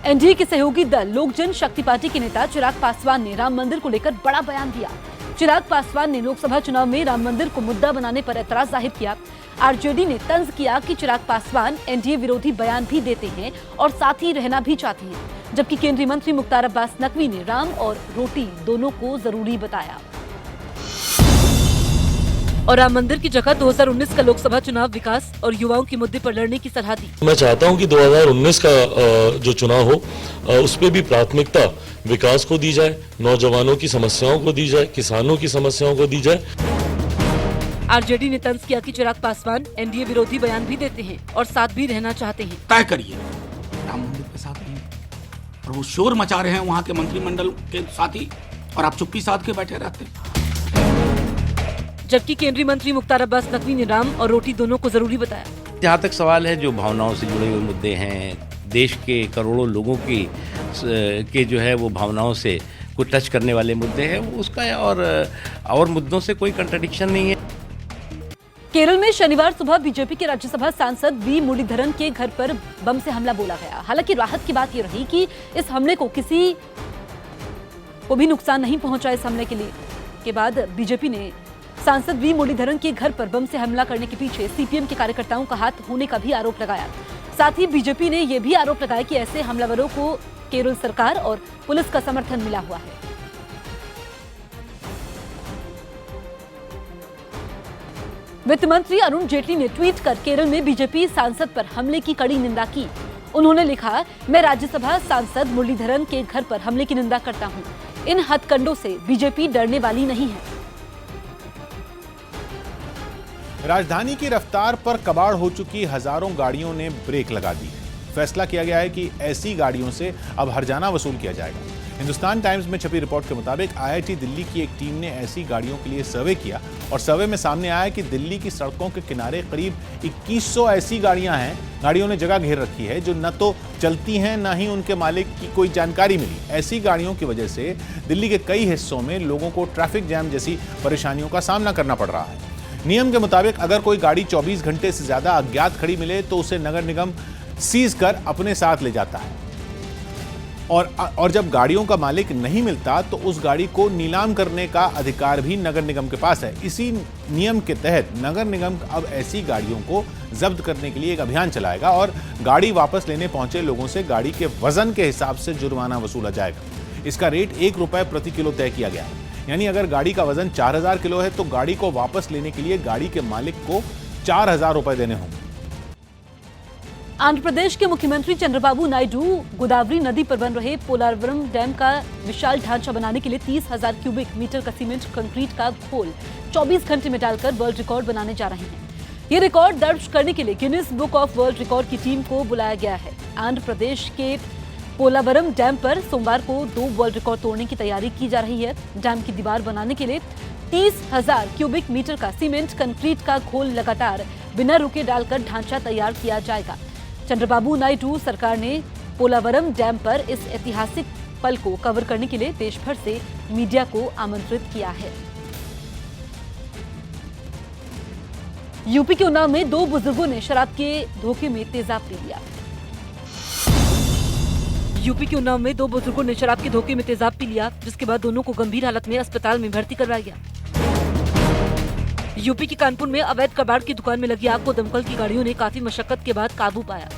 NDA के सहयोगी दल लोक जनशक्ति पार्टी के नेता चिराग पासवान ने राम मंदिर को लेकर बड़ा बयान दिया। चिराग पासवान ने लोकसभा चुनाव में राम मंदिर को मुद्दा बनाने पर ऐतराज जाहिर किया। आरजेडी ने तंज किया कि चिराग पासवान एनडीए विरोधी बयान भी देते हैं और साथ ही रहना भी चाहते हैं, जबकि केंद्रीय मंत्री मुख्तार अब्बास नकवी ने राम और रोटी दोनों को जरूरी बताया और राम मंदिर की जगह 2019 का लोकसभा चुनाव विकास और युवाओं के मुद्दे पर लड़ने की सलाह दी। मैं चाहता हूं कि 2019 का जो चुनाव हो उस पे भी प्राथमिकता विकास को दी जाए, नौजवानों की समस्याओं को दी जाए, किसानों की समस्याओं को दी जाए। आरजेडी ने तंज किया कि चिराग पासवान एनडीए विरोधी बयान भी देते हैं और साथ भी रहना चाहते हैं। तय करिए राम मंदिर के साथ नहीं, और वो शोर मचा रहे हैं वहाँ के मंत्रिमंडल के साथी, और आप चुप्पी साध के बैठे रहते हैं। जबकि केंद्रीय मंत्री मुख्तार अब्बास नकवी ने राम और रोटी दोनों को जरूरी बताया। जहाँ तक सवाल है जो भावनाओं से जुड़े हुए मुद्दे हैं, देश के करोड़ों लोगों की के जो है वो भावनाओं से को टच करने वाले मुद्दे हैं, उसका और मुद्दों से कोई कंट्राडिक्शन नहीं है। केरल में शनिवार सुबह बीजेपी के राज्यसभा सांसद वी मुरलीधरन के घर पर बम से हमला बोला गया। हालांकि राहत की बात यह रही कि इस हमले को किसी को भी नुकसान नहीं पहुंचा। इस हमले के बाद बीजेपी ने सांसद वी मुरलीधरन के घर पर बम से हमला करने के पीछे सीपीएम के कार्यकर्ताओं का हाथ होने का भी आरोप लगाया। साथ ही बीजेपी ने यह भी आरोप लगाया कि ऐसे हमलावरों को केरल सरकार और पुलिस का समर्थन मिला हुआ है। वित्त मंत्री अरुण जेटली ने ट्वीट कर केरल में बीजेपी सांसद पर हमले की कड़ी निंदा की। उन्होंने लिखा, मैं राज्यसभा सांसद मुरलीधरन के घर पर हमले की निंदा करता हूं। इन हथकंडों से बीजेपी डरने वाली नहीं है। राजधानी की रफ्तार पर कबाड़ हो चुकी हजारों गाड़ियों ने ब्रेक लगा दी। फैसला किया गया है कि ऐसी गाड़ियों से अब हर्जाना वसूल किया जाएगा। हिंदुस्तान टाइम्स में छपी रिपोर्ट के मुताबिक आईआईटी दिल्ली की एक टीम ने ऐसी गाड़ियों के लिए सर्वे किया और सर्वे में सामने आया कि दिल्ली की सड़कों के किनारे करीब 2100 ऐसी गाड़ियों ने जगह घेर रखी है जो न तो चलती हैं न ही उनके मालिक की कोई जानकारी मिली। ऐसी गाड़ियों की वजह से दिल्ली के कई हिस्सों में लोगों को ट्रैफिक जैम जैसी परेशानियों का सामना करना पड़ रहा है। नियम के मुताबिक अगर कोई गाड़ी 24 घंटे से ज्यादा अज्ञात खड़ी मिले तो उसे नगर निगम सीज कर अपने साथ ले जाता है और जब गाड़ियों का मालिक नहीं मिलता तो उस गाड़ी को नीलाम करने का अधिकार भी नगर निगम के पास है। इसी नियम के तहत नगर निगम अब ऐसी गाड़ियों को जब्त करने के लिए एक अभियान चलाएगा और गाड़ी वापस लेने पहुंचे लोगों से गाड़ी के वजन के हिसाब से जुर्माना वसूला जाएगा। इसका रेट ₹1 प्रति किलो तय किया गया है। यानी अगर गाड़ी का वजन 4000 किलो है तो गाड़ी को वापस लेने के लिए गाड़ी के मालिक को ₹4000 देने होंगे। आंध्र प्रदेश के मुख्यमंत्री चंद्रबाबू नायडू गोदावरी नदी पर बन रहे पोलावरम डैम का विशाल ढांचा बनाने के लिए 30,000 क्यूबिक मीटर का सीमेंट कंक्रीट का घोल 24 घंटे में डालकर वर्ल्ड रिकॉर्ड बनाने जा रहे हैं। ये रिकॉर्ड दर्ज करने के लिए Guinness book of world record की टीम को बुलाया गया है। आंध्र प्रदेश के पोलावरम डैम पर सोमवार को 2 वर्ल्ड रिकॉर्ड तोड़ने की तैयारी की जा रही है। डैम की दीवार बनाने के लिए 30,000 क्यूबिक मीटर का सीमेंट कंक्रीट का घोल लगातार बिना रुके डालकर ढांचा तैयार किया जाएगा। चंद्रबाबू नायडू सरकार ने पोलावरम डैम पर इस ऐतिहासिक पल को कवर करने के लिए देश भर से मीडिया को आमंत्रित किया है। यूपी के उन्नाव में 2 बुजुर्गों ने शराब के धोखे में तेजाब पी लिया। यूपी के उन्नाव में 2 बुजुर्गों ने शराब के धोखे में तेजाब पी लिया, जिसके बाद दोनों को गंभीर हालत में अस्पताल में भर्ती करवाया गया। यूपी के कानपुर में अवैध कबाड़ की दुकान में लगी आग को दमकल की गाड़ियों ने काफी मशक्कत के बाद काबू पाया।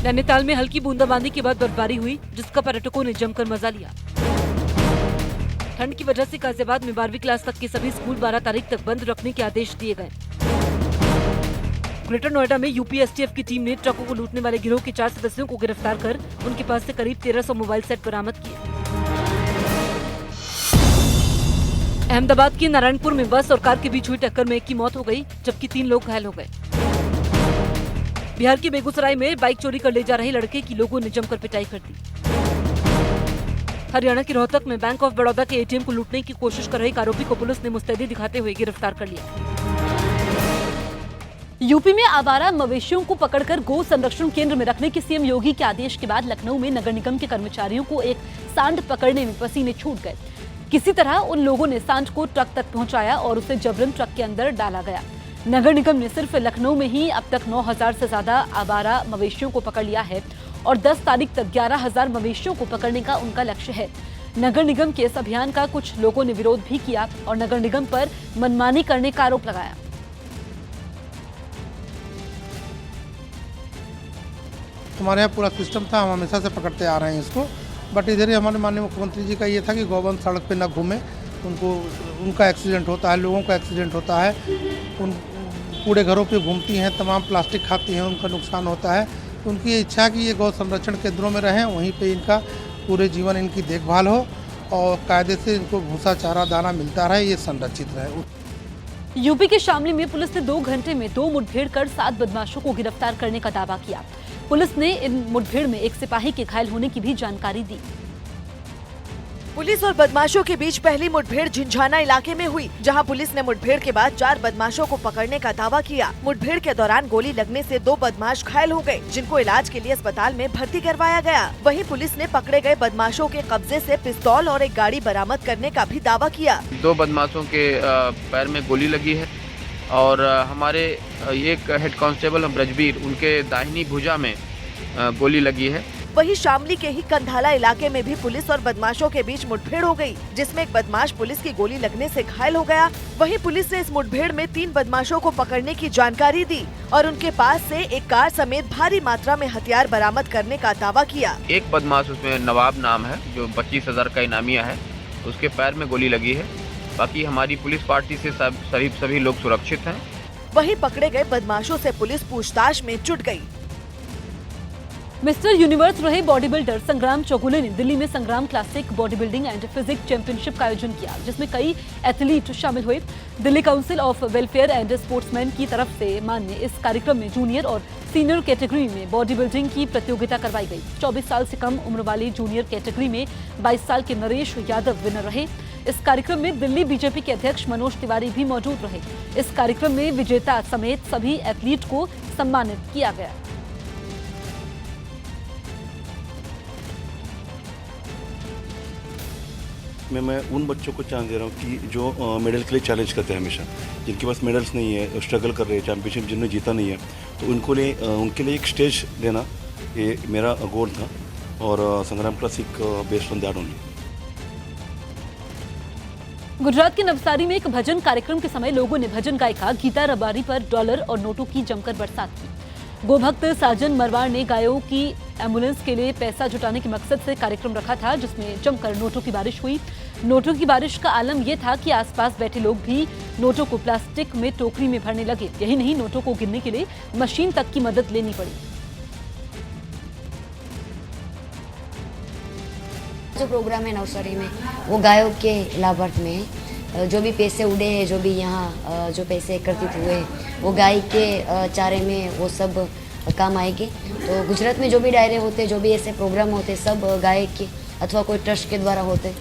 नैनीताल में हल्की बूंदाबांदी के बाद बर्फबारी हुई, जिसका पर्यटकों ने जमकर मजा लिया। ठंड की वजह से गाजियाबाद में 12वीं क्लास तक के सभी स्कूल 12 तारीख तक बंद रखने के आदेश दिए गए। ग्रेटर नोएडा में यूपी एसटीएफ की टीम ने ट्रकों को लूटने वाले गिरोह के 4 सदस्यों को गिरफ्तार कर उनके पास से करीब 1300 मोबाइल सेट बरामद किए। अहमदाबाद के नारायणपुर में बस और कार के बीच हुई टक्कर में एक की मौत हो गई, जबकि 3 लोग घायल हो गए। बिहार के बेगूसराय में बाइक चोरी कर ले जा रहे लड़के की लोगों ने जमकर पिटाई कर दी। हरियाणा के रोहतक में बैंक ऑफ बड़ौदा के एटीएम को लूटने की कोशिश कर रहे एक आरोपी को पुलिस ने मुस्तैदी दिखाते हुए गिरफ्तार कर लिया। यूपी में आवारा मवेशियों को पकड़कर गो संरक्षण केंद्र में रखने के सीएम योगी के आदेश के बाद लखनऊ में नगर निगम के कर्मचारियों को एक सांड पकड़ने में पसीने छूट गए। किसी तरह उन लोगों ने सांड को ट्रक तक पहुंचाया और उसे जबरन ट्रक के अंदर डाला गया। नगर निगम ने सिर्फ लखनऊ में ही अब तक 9,000 से ज्यादा आवारा मवेशियों को पकड़ लिया है और 10 तारीख तक 11,000 मवेशियों को पकड़ने का उनका लक्ष्य है। नगर निगम के इस अभियान का कुछ लोगों ने विरोध भी किया और नगर निगम पर मनमानी करने का आरोप लगाया। हमारे यहाँ पूरा सिस्टम था, हम हमेशा से पकड़ते आ रहे हैं इसको, बट इधर ही हमारे माननीय मुख्यमंत्री जी का ये था कि गौवंश सड़क पे ना घूमे, उनका एक्सीडेंट होता है, लोगों का एक्सीडेंट होता है, उन कूड़े घरों पे घूमती हैं, तमाम प्लास्टिक खाती हैं, उनका नुकसान होता है। तो उनकी ये इच्छा कि ये गौ संरक्षण केंद्रों में रहें, वहीं पे इनका पूरे जीवन इनकी देखभाल हो और कायदे से इनको भूसा चारा दाना मिलता रहे, ये संरक्षित रहे। यूपी के शामली में पुलिस ने 2 घंटे में 2 मुठभेड़ कर 7 बदमाशों को गिरफ्तार करने का दावा किया। पुलिस ने इन मुठभेड़ में एक सिपाही के घायल होने की भी जानकारी दी। पुलिस और बदमाशों के बीच पहली मुठभेड़ झिंझाना इलाके में हुई, जहां पुलिस ने मुठभेड़ के बाद 4 बदमाशों को पकड़ने का दावा किया। मुठभेड़ के दौरान गोली लगने से 2 बदमाश घायल हो गए, जिनको इलाज के लिए अस्पताल में भर्ती करवाया गया। वहीं पुलिस ने पकड़े गए बदमाशों के कब्जे से पिस्तौल और एक गाड़ी बरामद करने का भी दावा किया। 2 बदमाशों के पैर में गोली लगी है और हमारे एक हेड कांस्टेबल ब्रजबीर, उनके दाहिनी भुजा में गोली लगी है। वहीं शामली के ही कंधाला इलाके में भी पुलिस और बदमाशों के बीच मुठभेड़ हो गई, जिसमें एक बदमाश पुलिस की गोली लगने से घायल हो गया। वहीं पुलिस ने इस मुठभेड़ में 3 बदमाशों को पकड़ने की जानकारी दी और उनके पास से एक कार समेत भारी मात्रा में हथियार बरामद करने का दावा किया। एक बदमाश, उसमें नवाब नाम है, जो 25,000 का इनामिया है, उसके पैर में गोली लगी है। बाकी हमारी पुलिस पार्टी से सभी लोग सुरक्षित हैं। वहीं पकड़े गए बदमाशों से पुलिस पूछताछ में जुट गई। मिस्टर यूनिवर्स रहे बॉडी बिल्डर संग्राम चौगुले ने दिल्ली में संग्राम classic body building and physics championship का आयोजन किया, जिसमें कई एथलीट शामिल हुए। Delhi council of welfare and sportsman की तरफ से मान्य इस कार्यक्रम में जूनियर और सीनियर कैटेगरी में बॉडी बिल्डिंग की प्रतियोगिता करवाई गई। 24 साल से कम उम्र वाली जूनियर कैटेगरी में 22 साल के नरेश यादव विनर रहे। इस कार्यक्रम में दिल्ली बीजेपी के अध्यक्ष मनोज तिवारी भी मौजूद रहे। इस कार्यक्रम में विजेता समेत सभी एथलीट को सम्मानित किया गया। मैं उन बच्चों को चांस दे रहा हूँ कि जो मेडल के लिए चैलेंज करते हैं हमेशा, जिनके पास मेडल्स नहीं है, स्ट्रगल कर रहे हैं, चैंपियनशिप जिन्होंने जीता नहीं है, तो उनके लिए एक स्टेज देना, ये मेरा गोल था और संग्राम classic based on that only. Gujarat के नवसारी में एक भजन कार्यक्रम के समय लोगों ने भजन गायिका गीता रबारी पर डॉलर और नोटों की जमकर बरसात की। गोभक्त साजन मरवाड़ ने गायों की एम्बुलेंस के लिए पैसा जुटाने के मकसद से कार्यक्रम रखा था, जिसमें जमकर नोटों की बारिश हुई। नोटों की बारिश का आलम यह था कि आसपास बैठे लोग भी नोटों को प्लास्टिक में टोकरी में भरने लगे। यही नहीं, नोटों को गिनने के लिए मशीन तक की मदद लेनी पड़ी। जो प्रोग्राम है नवसारी में, वो गायों के लाभार्थ में जो भी पैसे उड़े हैं, जो भी यहाँ जो पैसे एकत्रित हुए, वो गाय के चारे में वो सब काम आएंगे। तो गुजरात में जो भी डायरे होते, जो भी ऐसे प्रोग्राम होते, सब गाय के अथवा कोई ट्रस्ट के द्वारा होते।